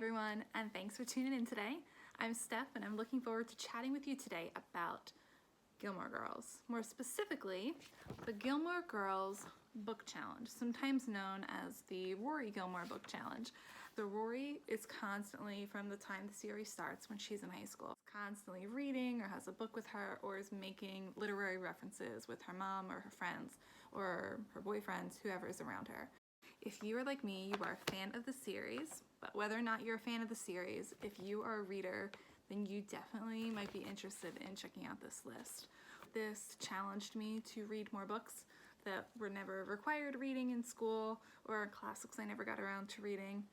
everyone, and thanks for tuning in today. I'm Steph, and I'm looking forward to chatting with you today about Gilmore Girls. More specifically, the Gilmore Girls Book Challenge, sometimes known as the Rory Gilmore Book Challenge. The Rory is constantly, from the time the series starts when she's in high school, constantly reading or has a book with her or is making literary references with her mom or her friends or her boyfriends, whoever is around her. If you are like me, you are a fan of the series, but whether or not you're a fan of the series, if you are a reader, then you definitely might be interested in checking out this list. This challenged me to read more books that were never required reading in school, or classics I never got around to reading,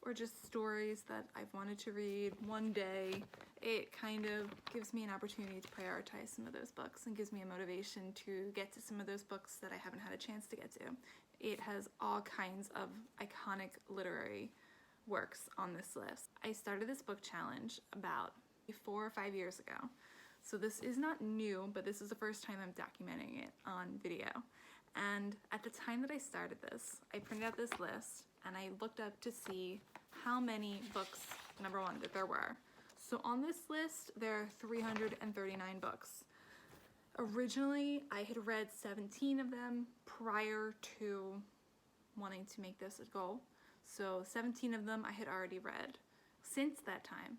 or just stories that I've wanted to read one day. It kind of gives me an opportunity to prioritize some of those books and gives me a motivation to get to some of those books that I haven't had a chance to get to. It has all kinds of iconic literary works on this list. I started this book challenge about 4 or 5 years ago. So this is not new, but this is the first time I'm documenting it on video. And at the time that I started this, I printed out this list and I looked up to see how many books, number one, that there were. So on this list, there are 339 books. Originally, I had read 17 of them prior to wanting to make this a goal. So 17 of them I had already read. Since that time,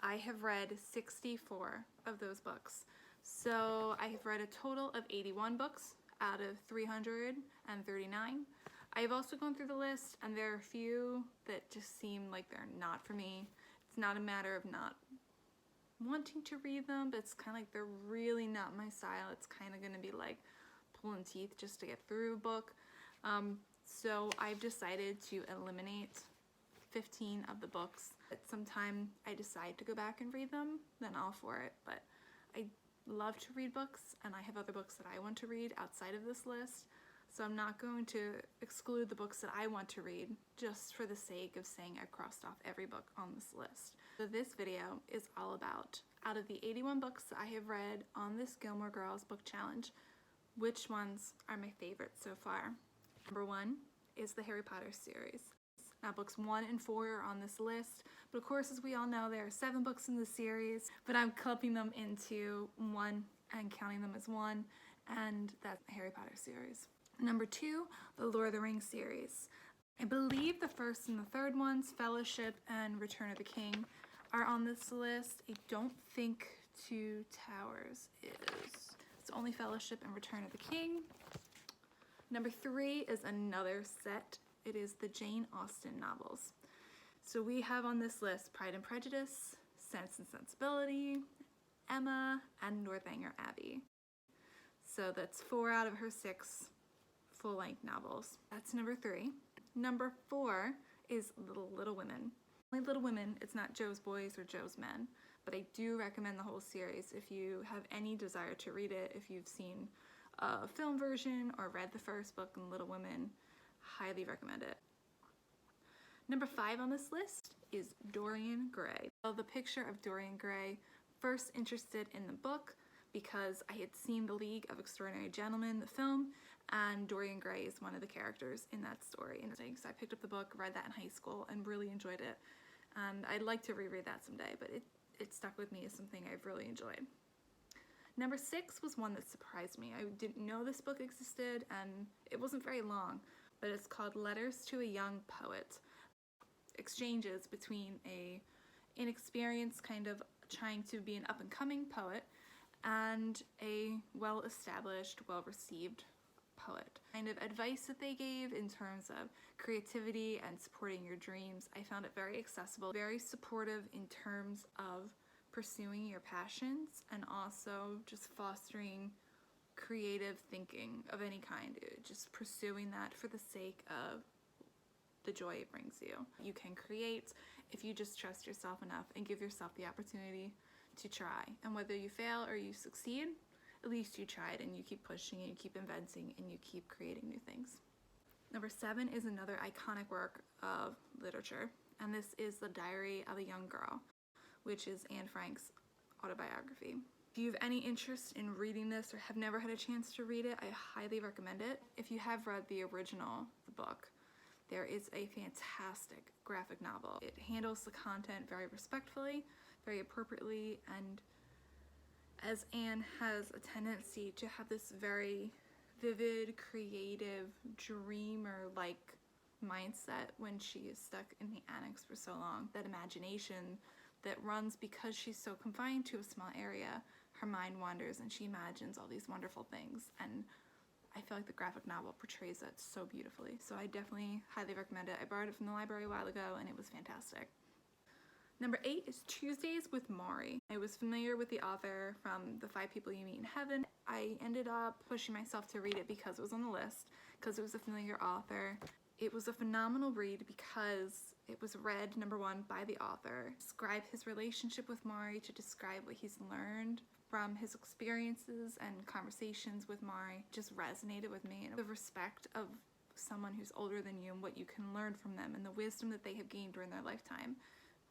I have read 64 of those books. So I have read a total of 81 books out of 339. I have also gone through the list, and there are a few that just seem like they're not for me. It's not a matter of not wanting to read them, but it's kind of like they're really not my style. It's kind of going to be like pulling teeth just to get through a book. So I've decided to eliminate 15 of the books. At some time I decide to go back and read them, then all for it. But I love to read books, and I have other books that I want to read outside of this list. So I'm not going to exclude the books that I want to read just for the sake of saying I've crossed off every book on this list. So this video is all about, out of the 81 books that I have read on this Gilmore Girls book challenge, which ones are my favorites so far. Number one is the Harry Potter series. Now books 1 and 4 are on this list, but of course, as we all know, there are 7 books in the series, but I'm clumping them into one and counting them as one, and that's the Harry Potter series. Number 2, the Lord of the Rings series. I believe the first and the third ones, Fellowship and Return of the King, are on this list. I don't think Two Towers is. It's only Fellowship and Return of the King. Number 3 is another set. It is the Jane Austen novels. So we have on this list Pride and Prejudice, Sense and Sensibility, Emma, and Northanger Abbey. So that's 4 out of her 6 full-length novels. That's number 3. Number 4 is Little Women. Only Little Women, it's not Jo's Boys or Jo's Men, but I do recommend the whole series if you have any desire to read it. If you've seen a film version or read the first book in Little Women, highly recommend it. Number 5 on this list is Dorian Gray. So the picture of Dorian Gray, first interested in the book because I had seen The League of Extraordinary Gentlemen, the film, and Dorian Gray is one of the characters in that story. And so I picked up the book, read that in high school, and really enjoyed it. And I'd like to reread that someday, but it stuck with me as something I've really enjoyed. Number 6 was one that surprised me. I didn't know this book existed, and it wasn't very long, but it's called Letters to a Young Poet. Exchanges between a inexperienced, kind of trying to be an up-and-coming poet, and a well-established, well-received poet. Kind of advice that they gave in terms of creativity and supporting your dreams. I found it very accessible, very supportive in terms of pursuing your passions and also just fostering creative thinking of any kind. Just pursuing that for the sake of the joy it brings you. You can create if you just trust yourself enough and give yourself the opportunity to try. And whether you fail or you succeed, at least you tried, and you keep pushing and you keep inventing and you keep creating new things. Number 7 is another iconic work of literature, and this is The Diary of a Young Girl, which is Anne Frank's autobiography. If you have any interest in reading this or have never had a chance to read it, I highly recommend it. If you have read the original, the book, there is a fantastic graphic novel. It handles the content very respectfully, very appropriately, and as Anne has a tendency to have this very vivid, creative, dreamer-like mindset when she is stuck in the annex for so long. That imagination that runs because she's so confined to a small area, her mind wanders and she imagines all these wonderful things, and I feel like the graphic novel portrays that so beautifully. So I definitely highly recommend it. I borrowed it from the library a while ago and it was fantastic. Number 8 is Tuesdays with Morrie. I was familiar with the author from The 5 People You Meet in Heaven. I ended up pushing myself to read it because it was on the list, because it was a familiar author. It was a phenomenal read because it was read, number 1, by the author. Describe his relationship with Morrie, to describe what he's learned from his experiences and conversations with Morrie just resonated with me. And the respect of someone who's older than you and what you can learn from them and the wisdom that they have gained during their lifetime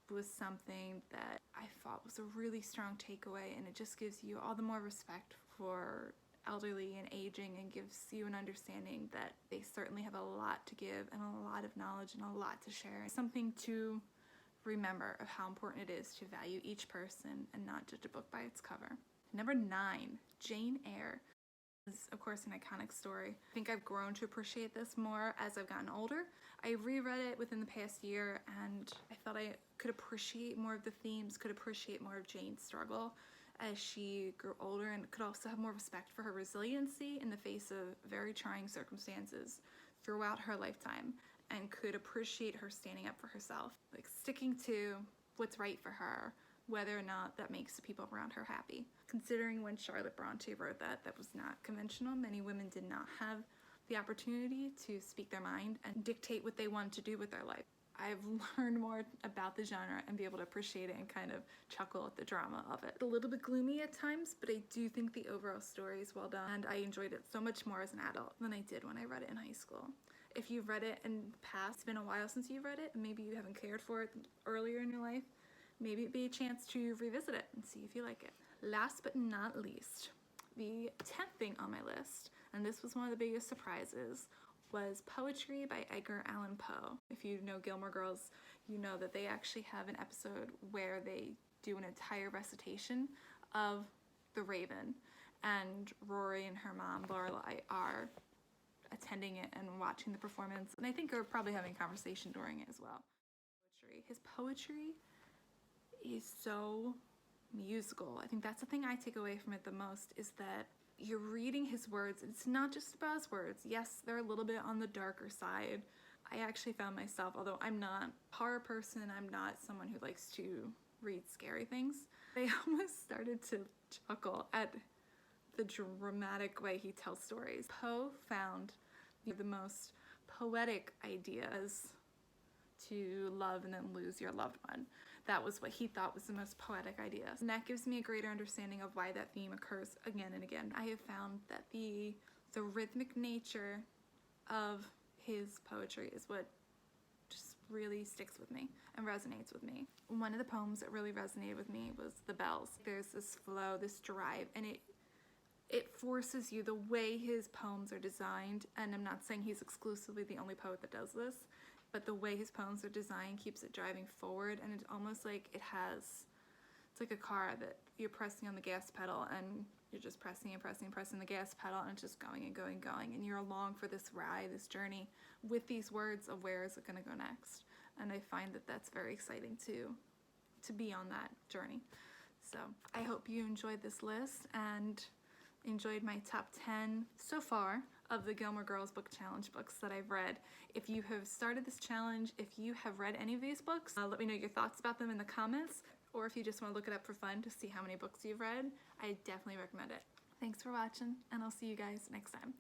was something that I thought was a really strong takeaway, and it just gives you all the more respect for elderly and aging and gives you an understanding that they certainly have a lot to give and a lot of knowledge and a lot to share. Something to remember of how important it is to value each person and not judge a book by its cover. Number 9, Jane Eyre. This is, of course, an iconic story. I think I've grown to appreciate this more as I've gotten older. I reread it within the past year and I felt I could appreciate more of the themes, could appreciate more of Jane's struggle as she grew older, and could also have more respect for her resiliency in the face of very trying circumstances throughout her lifetime, and could appreciate her standing up for herself, like sticking to what's right for her, whether or not that makes the people around her happy. Considering when Charlotte Bronte wrote that, that was not conventional. Many women did not have the opportunity to speak their mind and dictate what they wanted to do with their life. I've learned more about the genre and be able to appreciate it and kind of chuckle at the drama of it. It's a little bit gloomy at times, but I do think the overall story is well done, and I enjoyed it so much more as an adult than I did when I read it in high school. If you've read it in the past, it's been a while since you've read it, and maybe you haven't cared for it earlier in your life, maybe it'd be a chance to revisit it and see if you like it. Last but not least, the 10th thing on my list, and this was one of the biggest surprises, was poetry by Edgar Allan Poe. If you know Gilmore Girls, you know that they actually have an episode where they do an entire recitation of The Raven, and Rory and her mom, Lorelai, are attending it and watching the performance, and I think are probably having a conversation during it as well. His poetry is so musical. I think that's the thing I take away from it the most, is that you're reading his words. It's not just about his words. Yes, they're a little bit on the darker side. I actually found myself, although I'm not a horror person, I'm not someone who likes to read scary things, I almost started to chuckle at the dramatic way he tells stories. Poe found the most poetic ideas to love and then lose your loved one. That was what he thought was the most poetic idea. And that gives me a greater understanding of why that theme occurs again and again. I have found that the rhythmic nature of his poetry is what just really sticks with me and resonates with me. One of the poems that really resonated with me was The Bells. There's this flow, this drive, and it forces you, the way his poems are designed, and I'm not saying he's exclusively the only poet that does this, but the way his poems are designed keeps it driving forward, and it's almost like it's like a car that you're pressing on the gas pedal and you're just pressing and pressing and pressing the gas pedal, and it's just going and going and going, and you're along for this ride, this journey with these words of where is it going to go next. And I find that that's very exciting to be on that journey. So I hope you enjoyed this list and enjoyed my top 10 so far of the Gilmore Girls Book Challenge books that I've read. If you have started this challenge, if you have read any of these books, let me know your thoughts about them in the comments, or if you just want to look it up for fun to see how many books you've read, I definitely recommend it. Thanks for watching, and I'll see you guys next time.